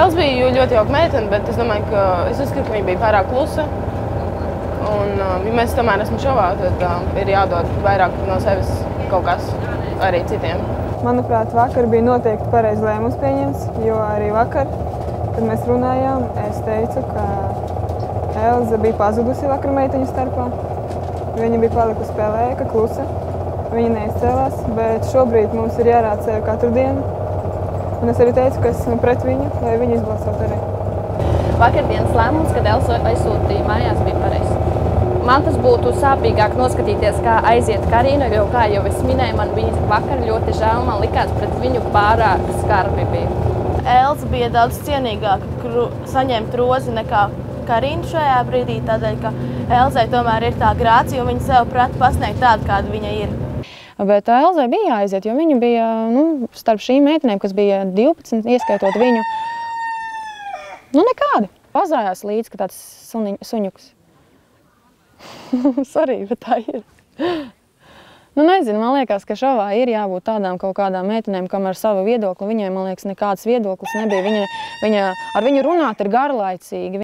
Elza bija ļoti jauka meitene, bet es domāju, es uzskatu, ka viņa bija pārāk klusa. Un, ja mēs tomēr esam šovā, tad ir jādod vairāk no sevis kaut kas arī citiem. Manuprāt, vakar bija noteikti pareizi lēmums pieņemts, jo arī vakar, kad mēs runājām, es teicu, ka Elza bija pazudusi vakar meiteņu starpā. Viņa bija palikusi spēlē, ka klusa. Viņa neizcēlās, bet šobrīd mums ir jārāda sevi katru dienu. Un es arī teicu, ka esmu pret viņu, lai viņa izbalsot arī. Vakardienas lēmums, kad Elza aizsūtīja mājās, bija pareizs. Man tas būtu sāpīgāk noskatīties, kā aiziet Karina, jo, kā jau es minēju, man bija vakar ļoti žēl, man likās pret viņu pārāk skarbi bija. Elza bija daudz cienīgāka saņemt rozi nekā Karina šajā brīdī, tādēļ, ka Elzai tomēr ir tā grācija un viņa sev prata pasniegt tādu, kāda viņa ir. Bet Elzai bija jāaiziet, jo viņa bija starp šīm meitenēm, kas bija 12, ieskaitot viņu, nekādi. Pazājās līdz, ka tāds suņuks. Sorry, bet tā ir. Nezinu, man liekas, ka šovā ir jābūt tādām kaut kādām meitenēm, kam ar savu viedokli. Viņai, man liekas, nekāds viedoklis nebija. Ar viņu runāt ir garlaicīgi.